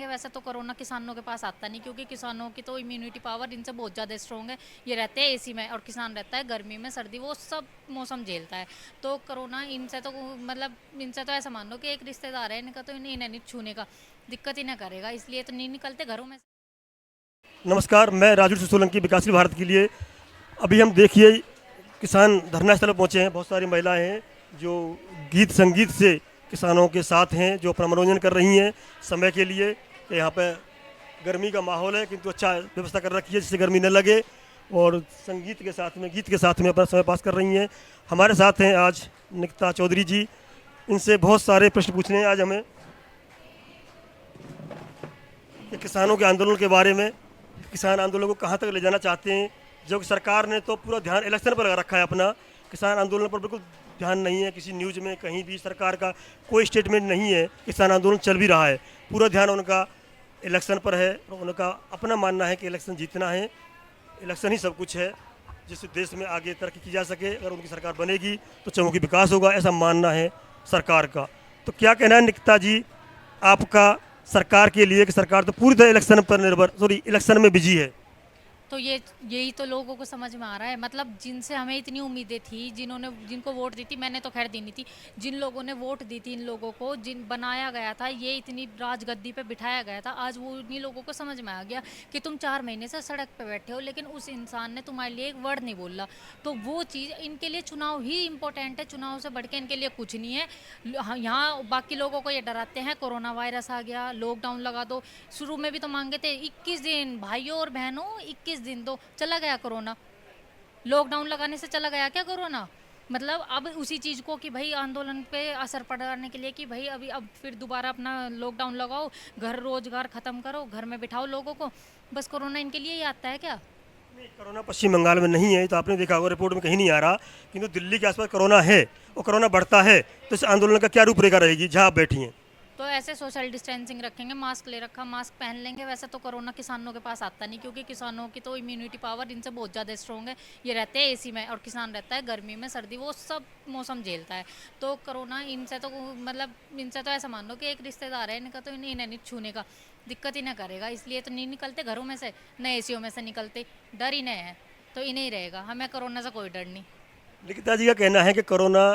वैसे तो कोरोना किसानों के पास आता नहीं, क्योंकि किसानों की तो इम्यूनिटी पावर इनसे बहुत ज़्यादा स्ट्रॉन्ग है। ये रहते हैं एसी में, और किसान रहता है गर्मी में, सर्दी, वो सब मौसम झेलता है। तो कोरोना इनसे तो मतलब इनसे तो ऐसा मान लो कि एक रिश्तेदार है इनका, तो इन्हें नहीं छूने का, दिक्कत ही ना करेगा, इसलिए तो नहीं निकलते घरों में। नमस्कार, मैं राजू सोलंकी विकासशील भारत के लिए। अभी हम देखिए किसान धरना स्थल पर पहुँचे हैं। बहुत सारी महिलाएं हैं जो गीत संगीत से किसानों के साथ हैं, जो अपना मनोरंजन कर रही हैं समय के लिए। यहाँ पे गर्मी का माहौल है किंतु अच्छा व्यवस्था कर रखी है जिससे गर्मी न लगे, और संगीत के साथ में, गीत के साथ में अपना समय पास कर रही हैं। हमारे साथ हैं आज निकिता चौधरी जी। इनसे बहुत सारे प्रश्न पूछने हैं आज हमें कि किसानों के आंदोलन के बारे में, किसान आंदोलन को कहाँ तक ले जाना चाहते हैं। जो कि सरकार ने तो पूरा ध्यान इलेक्शन पर लगा रखा है अपना, किसान आंदोलन पर बिल्कुल ध्यान नहीं है। किसी न्यूज़ में कहीं भी सरकार का कोई स्टेटमेंट नहीं है। किसान आंदोलन चल भी रहा है, पूरा ध्यान उनका इलेक्शन पर है, और उनका अपना मानना है कि इलेक्शन जीतना है, इलेक्शन ही सब कुछ है जिससे देश में आगे तरक्की की जा सके। अगर उनकी सरकार बनेगी तो चहुमुखी विकास होगा, ऐसा मानना है सरकार का। तो क्या कहना है निकिता जी आपका सरकार के लिए, कि सरकार तो पूरी तरह इलेक्शन पर निर्भर, सॉरी इलेक्शन में बिजी है। तो ये यही तो लोगों को समझ में आ रहा है, मतलब जिनसे हमें इतनी उम्मीदें थी, जिन्होंने जिनको वोट दी थी, मैंने तो खैर दी नहीं थी, जिन लोगों ने वोट दी थी, इन लोगों को जिन बनाया गया था, ये इतनी राजगद्दी पे बिठाया गया था, आज वो उन्हीं लोगों को समझ में आ गया कि तुम 4 महीने से सड़क पे बैठे हो, लेकिन उस इंसान ने तुम्हारे लिए एक वर्ड नहीं बोला। तो वो चीज़ इनके लिए चुनाव ही इंपॉर्टेंट है, चुनाव से बढ़ के इनके लिए कुछ नहीं है। यहाँ बाकी लोगों को ये डराते हैं, कोरोना वायरस आ गया, लॉकडाउन लगा दो। शुरू में भी तो मांगे थे 21 दिन, भाइयों और बहनों 21 दिन, तो चला गया कोरोना। लॉकडाउन लगाने से चला गया क्या कोरोना? मतलब अब उसी चीज को कि भाई आंदोलन पे असर पड़ाने के लिए कि भाई अभी अब फिर दोबारा अपना लॉकडाउन लगाओ, घर रोजगार खत्म करो, घर में बिठाओ लोगों को, बस कोरोना इनके लिए ही आता है क्या? नहीं, कोरोना पश्चिम बंगाल में नहीं है, तो आपने देखा होगा रिपोर्ट में कहीं नहीं आ रहा, किंतु दिल्ली के आसपास कोरोना है और कोरोना बढ़ता है। तो इस आंदोलन का क्या रूपरेखा रहेगी जहाँ आप बैठी हैं? तो ऐसे सोशल डिस्टेंसिंग रखेंगे, मास्क ले रखा, मास्क पहन लेंगे। वैसे तो कोरोना किसानों के पास आता नहीं, क्योंकि किसानों की तो इम्यूनिटी पावर इनसे बहुत ज़्यादा स्ट्रॉन्ग है। ये रहते हैं एसी में, और किसान रहता है गर्मी में, सर्दी, वो सब मौसम झेलता है। तो कोरोना इनसे तो मतलब इनसे तो ऐसा मान लो कि एक रिश्तेदार है इनका, तो इन्हें नहीं छूने का, दिक्कत ही ना करेगा, इसलिए तो नहीं निकलते घरों में से, न एसीओ में से निकलते, डर ही नहीं है। तो इन्हें ही रहेगा, हमें कोरोना से कोई डर नहीं। निकिता जी का कहना है कि कोरोना,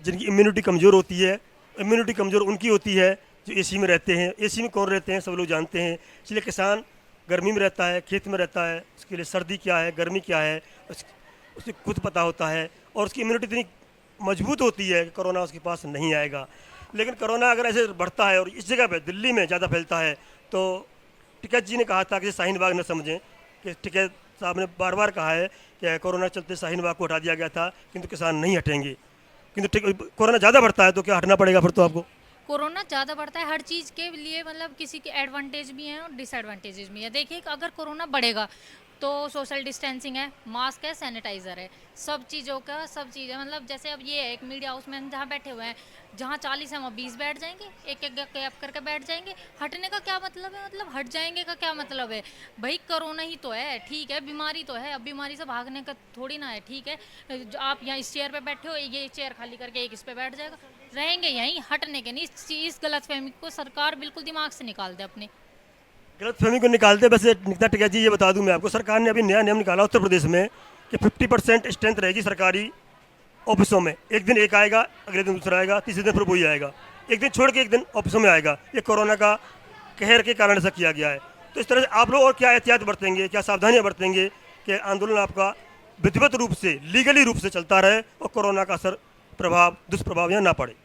जिनकी इम्यूनिटी कमज़ोर होती है, इम्यूनिटी कमज़ोर उनकी होती है जो एसी में रहते हैं। एसी में कौन रहते हैं सब लोग जानते हैं। इसलिए किसान गर्मी में रहता है, खेत में रहता है, उसके लिए सर्दी क्या है, गर्मी क्या है, उसको खुद पता होता है, और उसकी इम्यूनिटी इतनी मजबूत होती है कि कोरोना उसके पास नहीं आएगा। लेकिन कोरोना अगर ऐसे बढ़ता है और इस जगह पे दिल्ली में ज़्यादा फैलता है, तो टिकैत जी ने कहा था कि शाहीन बाग न समझें, कि टिकैत साहब ने बार बार कहा है कि कोरोना के चलते शाहीन बाग को हटा दिया गया था, किंतु किसान नहीं हटेंगे। किंतु कोरोना ज़्यादा बढ़ता है तो क्या हटना पड़ेगा फिर तो आपको? कोरोना ज़्यादा बढ़ता है हर चीज़ के लिए, मतलब किसी के एडवांटेज भी हैं और डिसएडवांटेजेस भी हैं। देखिए कि अगर कोरोना बढ़ेगा तो सोशल डिस्टेंसिंग है, मास्क है, सैनिटाइज़र है, सब चीज़ों का सब चीज़ है। मतलब जैसे अब ये है एक मीडिया हाउस में हम जहाँ बैठे हुए हैं, जहाँ 40 हैं वहाँ 20 बैठ जाएंगे, एक एक कैब करके बैठ जाएंगे। हटने का क्या मतलब है? मतलब हट जाएंगे का क्या मतलब है? भाई कोरोना ही तो है, ठीक है, बीमारी तो है, अब बीमारी से भागने का थोड़ी ना है, ठीक है। आप यहाँ इस चेयर पे बैठे हो, ये चेयर खाली करके एक इस पे बैठ जाएगा, रहेंगे यहीं, हटने के नहीं। इस गलतफहमी को सरकार बिल्कुल दिमाग से निकाल दे अपने। गलतफहमी को निकालते, वैसे निकिता टिकैत जी ये बता दूं मैं आपको, सरकार ने अभी नया नियम निकाला उत्तर प्रदेश में कि 50% स्ट्रेंथ रहेगी सरकारी ऑफिसों में। एक दिन एक आएगा, अगले दिन दूसरा आएगा, तीसरे दिन फिर वही आएगा, एक दिन छोड़ के एक दिन ऑफिसों में आएगा। ये कोरोना का कहर के कारण ऐसा किया गया है। तो इस तरह से आप लोग और क्या एहतियात बरतेंगे, क्या सावधानियां बरतेंगे कि आंदोलन आपका विधिवत रूप से, लीगली रूप से चलता रहे और कोरोना का असर, प्रभाव, दुष्प्रभाव यहाँ ना पड़े?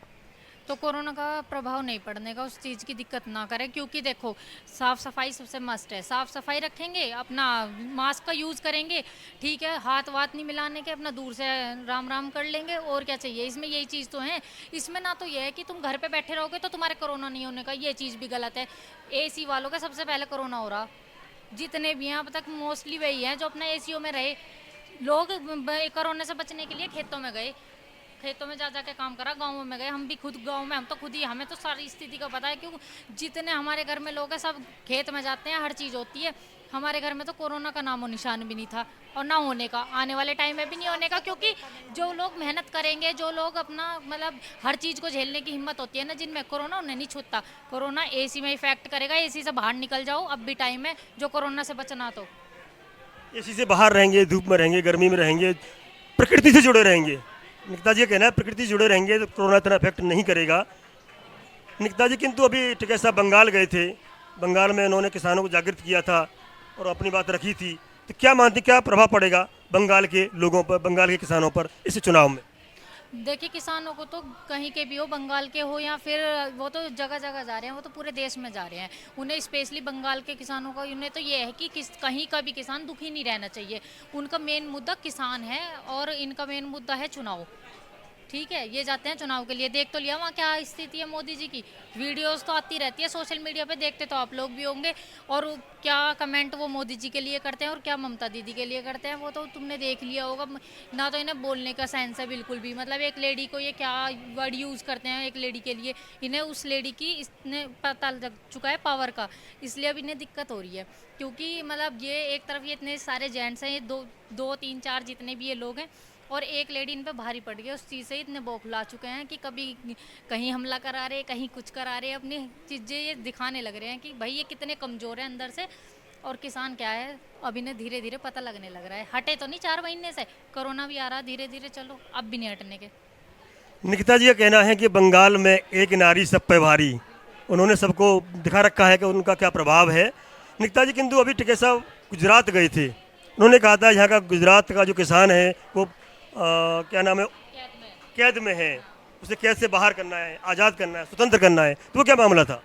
तो कोरोना का प्रभाव नहीं पड़ने का, उस चीज़ की दिक्कत ना करें, क्योंकि देखो साफ़ सफाई सबसे मस्ट है। साफ़ सफाई रखेंगे, अपना मास्क का यूज़ करेंगे, ठीक है, हाथ वाथ नहीं मिलाने के, अपना दूर से राम राम कर लेंगे, और क्या चाहिए इसमें? यही चीज़ तो है इसमें। ना तो यह है कि तुम घर पे बैठे रहोगे तो तुम्हारे कोरोना नहीं होने का, ये चीज़ भी गलत है। एसी वालों का सबसे पहले कोरोना हो रहा, जितने भी हैं अब तक मोस्टली वही हैं जो अपना एसीओ में रहे। लोग कोरोना से बचने के लिए खेतों में गए, खेतों में जा जाके काम करा, गाँवों में गए, हम भी खुद गाँव में, हम तो खुद ही, हमें तो सारी स्थिति का पता है, क्यों जितने हमारे घर में लोग हैं सब खेत में जाते हैं, हर चीज़ होती है। हमारे घर में तो कोरोना का नामो निशान भी नहीं था, और ना होने का, आने वाले टाइम में भी नहीं होने का, क्योंकि जो लोग मेहनत करेंगे, जो लोग अपना मतलब हर चीज़ को झेलने की हिम्मत होती है ना जिनमें, कोरोना उन्हें नहीं छूटता। कोरोना एसी में इफेक्ट करेगा, एसी से बाहर निकल जाओ, अब भी टाइम है जो कोरोना से बचना। तो एसी से बाहर रहेंगे, धूप में रहेंगे, गर्मी में रहेंगे, प्रकृति से जुड़े रहेंगे। निकिता जी का कहना है प्रकृति से जुड़े रहेंगे तो कोरोना इतना इफेक्ट नहीं करेगा। निकिता जी किंतु अभी टिकैत साहब बंगाल गए थे, बंगाल में उन्होंने किसानों को जागृत किया था और अपनी बात रखी थी, तो क्या मानती क्या प्रभाव पड़ेगा बंगाल के लोगों पर, बंगाल के किसानों पर इस चुनाव में? देखिए, किसानों को तो कहीं के भी हो, बंगाल के हो या फिर वो तो जगह जगह जा रहे हैं, वो तो पूरे देश में जा रहे हैं। उन्हें स्पेशली बंगाल के किसानों का उन्हें तो ये है कि कहीं का भी किसान दुखी नहीं रहना चाहिए। उनका मेन मुद्दा किसान है और इनका मेन मुद्दा है चुनाव। ठीक है, ये जाते हैं चुनाव के लिए। देख तो लिया वहाँ क्या स्थिति है मोदी जी की, वीडियोस तो आती रहती है सोशल मीडिया पे, देखते तो आप लोग भी होंगे। और क्या कमेंट वो मोदी जी के लिए करते हैं और क्या ममता दीदी के लिए करते हैं, वो तो तुमने देख लिया होगा। ना तो इन्हें बोलने का सेंस है बिल्कुल भी, मतलब एक लेडी को ये क्या वर्ड यूज़ करते हैं एक लेडी के लिए, इन्हें उस लेडी की इसने पता लग चुका है पावर का, इसलिए अब इन्हें दिक्कत हो रही है। क्योंकि मतलब ये एक तरफ ये इतने सारे जेंट्स हैं, ये दो तीन चार जितने भी ये लोग हैं, और एक लेडी इन पे भारी पड़ गई, उस चीज़ से इतने बौखला चुके हैं कि कभी कहीं हमला करा रहे, कहीं कुछ करा रहे, अपनी चीज़ें ये दिखाने लग रहे हैं कि भाई ये कितने कमज़ोर हैं अंदर से। और किसान क्या है, अब इन्हें धीरे धीरे पता लगने लग रहा है। हटे तो नहीं 4 महीने से, कोरोना भी आ रहा, धीरे धीरे चलो, अब भी नहीं हटने के। निकिता जी का कहना है कि बंगाल में एक नारी सब पे भारी, उन्होंने सबको दिखा रखा है कि उनका क्या प्रभाव है। निकिता जी किंतु अभी टिकैत साहब गुजरात गए थे, उन्होंने कहा था यहाँ का गुजरात का जो किसान है वो क्या नाम है, कैद में है, उसे कैद से बाहर करना है, आज़ाद करना है, स्वतंत्र करना है, तो वो क्या मामला था?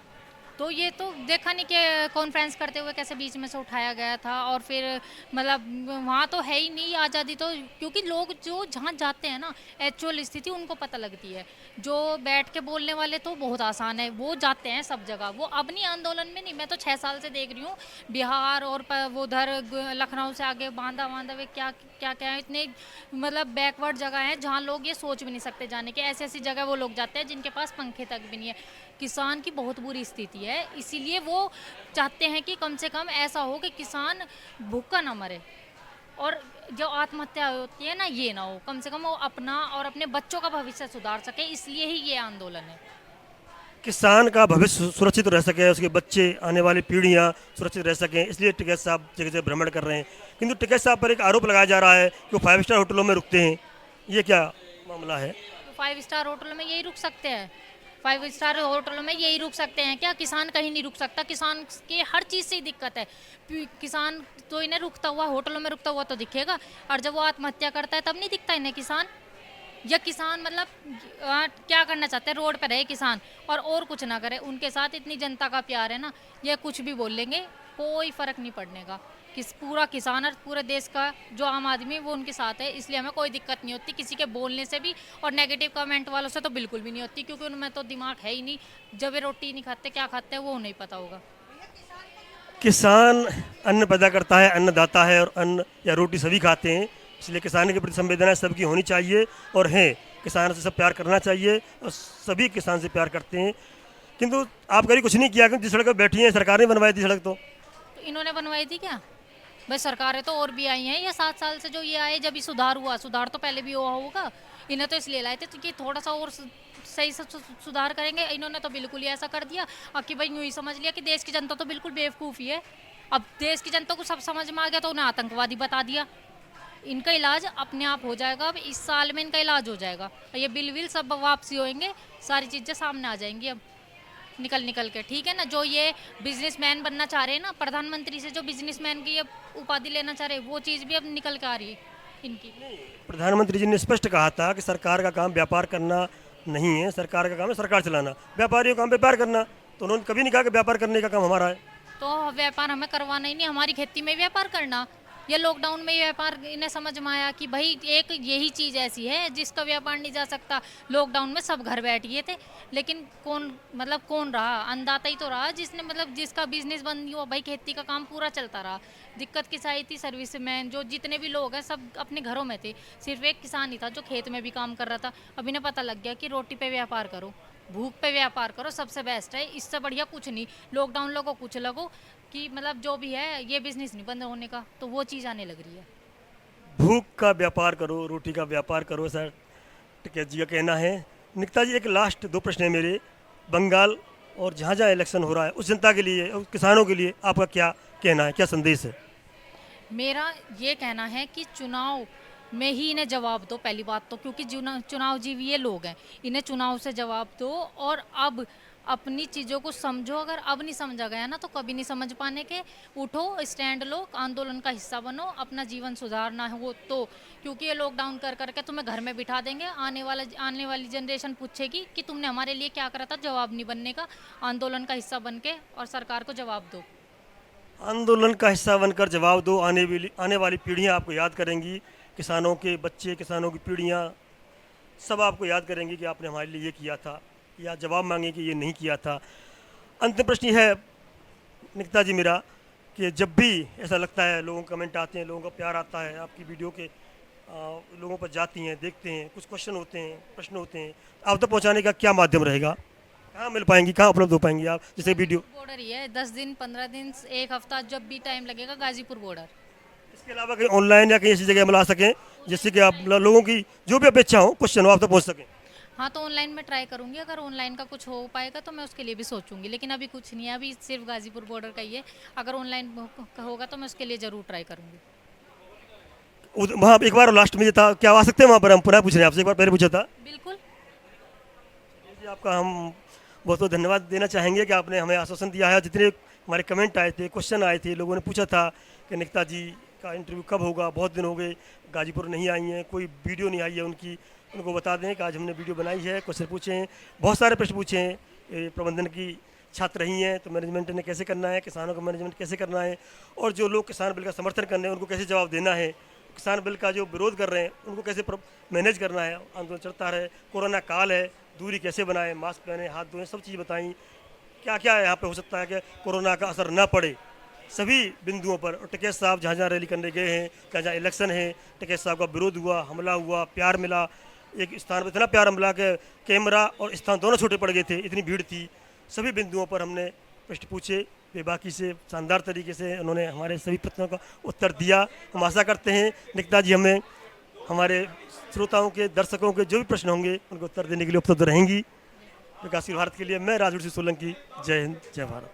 तो ये तो देखा नहीं कि कॉन्फ्रेंस करते हुए कैसे बीच में से उठाया गया था, और फिर मतलब वहाँ तो है ही नहीं आज़ादी। तो क्योंकि लोग जो जहाँ जाते हैं ना, एक्चुअल स्थिति उनको पता लगती है। जो बैठ के बोलने वाले तो बहुत आसान है, वो जाते हैं सब जगह, वो अपनी आंदोलन में नहीं। मैं तो 6 साल से देख रही हूँ बिहार और वो उधर लखनऊ से आगे बांदा वे क्या क्या क्या है, इतने मतलब बैकवर्ड जगह हैं जहाँ लोग ये सोच भी नहीं सकते जाने के। ऐसी ऐसी जगह वो लोग जाते हैं जिनके पास पंखे तक भी नहीं है। किसान की बहुत बुरी स्थिति है, इसीलिए वो चाहते हैं कि कम से कम ऐसा हो कि किसान भूखा ना मरे, और जो आत्महत्या होती है ना, ये ना हो। कम से कम वो अपना और अपने बच्चों का भविष्य सुधार सके, इसलिए ही ये आंदोलन है। किसान का भविष्य सुरक्षित रह सके, उसके बच्चे, आने वाली पीढ़ियां सुरक्षित रह सकें, इसलिए टिकैत साहब जगह जगह भ्रमण कर रहे हैं। किंतु टिकैत साहब पर एक आरोप लगाया जा रहा है कि वो 5 स्टार होटलों में रुकते हैं, ये क्या मामला है? तो 5 स्टार होटलों में यही रुक सकते हैं, 5 स्टार होटलों में यही रुक सकते हैं क्या? किसान कहीं नहीं रुक सकता, किसान के हर चीज़ से ही दिक्कत है। किसान तो इन्हें रुकता हुआ, होटलों में रुकता हुआ तो दिखेगा, और जब वो आत्महत्या करता है तब नहीं दिखता इन्हें किसान। या किसान मतलब क्या करना चाहते हैं, रोड पर रहे किसान और कुछ ना करे। उनके साथ इतनी जनता का प्यार है ना, ये कुछ भी बोल लेंगे, कोई फर्क नहीं पड़ने का। पूरा किसान और पूरे देश का जो आम आदमी वो उनके साथ है, इसलिए हमें कोई दिक्कत नहीं होती किसी के बोलने से भी, और नेगेटिव कमेंट वालों से तो बिल्कुल भी नहीं होती, क्योंकि उनमें तो दिमाग है ही नहीं। जब वे रोटी नहीं खाते, क्या खाते हैं वो नहीं पता होगा। किसान अन्न पैदा करता है, अन्नदाता है, और अन्न या रोटी सभी खाते हैं, इसलिए किसान के प्रति संवेदना सबकी होनी चाहिए। और हैं, किसान से सब प्यार करना चाहिए और सभी किसान से प्यार करते हैं। किंतु आप कभी कुछ नहीं किया, क्योंकि जिस सड़क पर बैठी हैं सरकार ने बनवाई थी सड़क, तो इन्होंने बनवाई थी क्या? भाई सरकारें तो और भी आई हैं, ये 7 साल से जो ये आए, जब भी सुधार हुआ, सुधार तो पहले भी हुआ होगा। इन्हें तो इसलिए लाए थे कि थोड़ा सा और सही से सुधार करेंगे। इन्होंने तो बिल्कुल ही ऐसा कर दिया कि भाई यूँ ही समझ लिया कि देश की जनता तो बिल्कुल बेवकूफ़ ही है। अब देश की जनता को सब समझ में आ गया तो उन्हें आतंकवादी बता दिया। इनका इलाज अपने आप हो जाएगा, अब इस साल में इनका इलाज हो जाएगा, ये बिल विल सब वापसी होंगे, सारी चीज़ें सामने आ जाएंगी अब निकल के। ठीक है ना, जो ये बिजनेसमैन बनना चाह रहे हैं ना, प्रधानमंत्री से जो बिजनेसमैन की उपाधि लेना चाह रहे हैं, वो चीज़ भी अब निकल के आ रही है इनकी। प्रधानमंत्री जी ने स्पष्ट कहा था कि सरकार का काम व्यापार करना नहीं है, सरकार का काम है सरकार चलाना, व्यापारियों का काम व्यापार करना। तो उन्होंने कभी नहीं कहा कि व्यापार करने का काम हमारा है। तो व्यापार हमें करवाना ही नहीं, हमारी खेती में व्यापार करना, ये लॉकडाउन में ये व्यापार इन्हें समझ में आया कि भाई एक यही चीज़ ऐसी है जिसका व्यापार नहीं जा सकता। लॉकडाउन में सब घर बैठ गए थे, लेकिन कौन मतलब कौन रहा, अन्नदाता ही तो रहा जिसने मतलब जिसका बिजनेस बंद नहीं हुआ, भाई खेती का काम पूरा चलता रहा। दिक्कत किस आई थी, सर्विसमैन जो जितने भी लोग हैं सब अपने घरों में थे, सिर्फ एक किसान ही था जो खेत में भी काम कर रहा था। अब इन्हें पता लग गया कि रोटी पे व्यापार करो, भूख पे व्यापार करो, सबसे बेस्ट है, इससे बढ़िया कुछ नहीं। लॉकडाउन लोगों को कुछ लगो कि मतलब जो भी है ये बिजनेस नहीं बंद होने का, तो वो चीज़ आने लग रही है। भूख का व्यापार करो, रोटी का व्यापार करो, सर टिकैत जी का कहना है। निकिता जी, एक लास्ट दो प्रश्न है मेरे। बंगाल और जहाँ जहाँ इलेक्शन हो रहा है उस जनता के लिए, उस किसानों के लिए आपका क्या कहना है, क्या संदेश है? मेरा ये कहना है कि चुनाव में ही इन्हें जवाब दो, पहली बात तो, क्योंकि चुनाव जीवी ये लोग हैं, इन्हें चुनाव से जवाब दो। और अब अपनी चीज़ों को समझो, अगर अब नहीं समझा गया ना तो कभी नहीं समझ पाने के। उठो, स्टैंड लो, आंदोलन का हिस्सा बनो, अपना जीवन सुधारना हो तो, क्योंकि ये लॉकडाउन कर करके तुम्हें घर में बिठा देंगे। आने वाली जनरेशन पूछेगी कि तुमने हमारे लिए क्या करा था, जवाब नहीं बनने का। आंदोलन का हिस्सा बन के और सरकार को जवाब दो। आंदोलन का हिस्सा बनकर जवाब दो। आने वाली पीढ़ियाँ आपको याद करेंगी, किसानों के बच्चे, किसानों की पीढ़ियाँ सब आपको याद करेंगी कि आपने हमारे लिए ये किया था, या जवाब मांगे कि ये नहीं किया था। अंतिम प्रश्न ये है निकिता जी मेरा, कि जब भी ऐसा लगता है, लोगों के कमेंट आते हैं, लोगों का प्यार आता है, आपकी वीडियो के लोगों पर जाती हैं, देखते हैं, कुछ क्वेश्चन होते हैं, प्रश्न होते हैं, आप तक पहुंचाने का क्या माध्यम रहेगा? कहाँ मिल पाएंगी, कहाँ उपलब्ध हो पाएंगी आप, जैसे वीडियो? बॉर्डर ही है, 10 दिन 15 दिन, एक हफ्ता, जब भी टाइम लगेगा, गाजीपुर बॉर्डर। इसके अलावा कहीं ऑनलाइन या कहीं ऐसी जगह मिला सकें जिससे कि आप लोगों की जो भी अपेक्षा हो, क्वेश्चन हो, आप तक पहुँच सकें? हाँ, तो ऑनलाइन में ट्राई करूंगी, अगर ऑनलाइन का कुछ हो पाएगा तो मैं उसके लिए भी सोचूंगी, लेकिन अभी कुछ नहीं है, अभी सिर्फ गाजीपुर बॉर्डर का ही है। अगर ऑनलाइन होगा तो मैं उसके लिए ज़रूर ट्राई करूंगी। वहाँ एक बार लास्ट में ये था, क्या आ सकते हैं वहाँ पर? हम पुनः पूछ रहे हैं आपसे, एक बार पहले पूछा था बिल्कुल। जी। आपका हम बहुत बहुत धन्यवाद देना चाहेंगे कि आपने हमें आश्वासन दिया है। जितने हमारे कमेंट आए थे, क्वेश्चन आए थे, लोगों ने पूछा था कि निकिता जी का इंटरव्यू कब होगा, बहुत दिन हो गए गाजीपुर नहीं आई हैं, कोई वीडियो नहीं आई है उनकी, उनको बता दें कि आज हमने वीडियो बनाई है, क्वेश्चन पूछे हैं, बहुत सारे प्रश्न पूछे हैं। ये प्रबंधन की छात्र रही हैं, तो मैनेजमेंट ने कैसे करना है, किसानों का मैनेजमेंट कैसे करना है, और जो लोग किसान बिल का समर्थन कर रहे हैं उनको कैसे जवाब देना है, किसान बिल का जो विरोध कर रहे हैं उनको कैसे मैनेज करना है, आंदोलन चलता रहे, कोरोना काल है, दूरी कैसे बनाएं, मास्क पहने, हाथ धोएं, सब चीज़ बताई। क्या क्या यहाँ पे हो सकता है कि कोरोना का असर ना पड़े, सभी बिंदुओं पर। और टिकैत साहब जहाँ जहाँ रैली करने गए हैं, जहाँ जहाँ इलेक्शन है, टिकैत साहब का विरोध हुआ, हमला हुआ, प्यार मिला, एक स्थान पर इतना प्यार मिला कि कैमरा और स्थान दोनों छोटे पड़ गए थे, इतनी भीड़ थी। सभी बिंदुओं पर हमने प्रश्न पूछे, बेबाकी से शानदार तरीके से उन्होंने हमारे सभी प्रश्नों का उत्तर दिया। हम आशा करते हैं निकिता जी हमें हमारे श्रोताओं के, दर्शकों के जो भी प्रश्न होंगे उनको उत्तर देने के लिए उपलब्ध रहेंगी। विकासशील भारत के लिए मैं राजवीर सिंह सोलंकी। जय हिंद, जय भारत।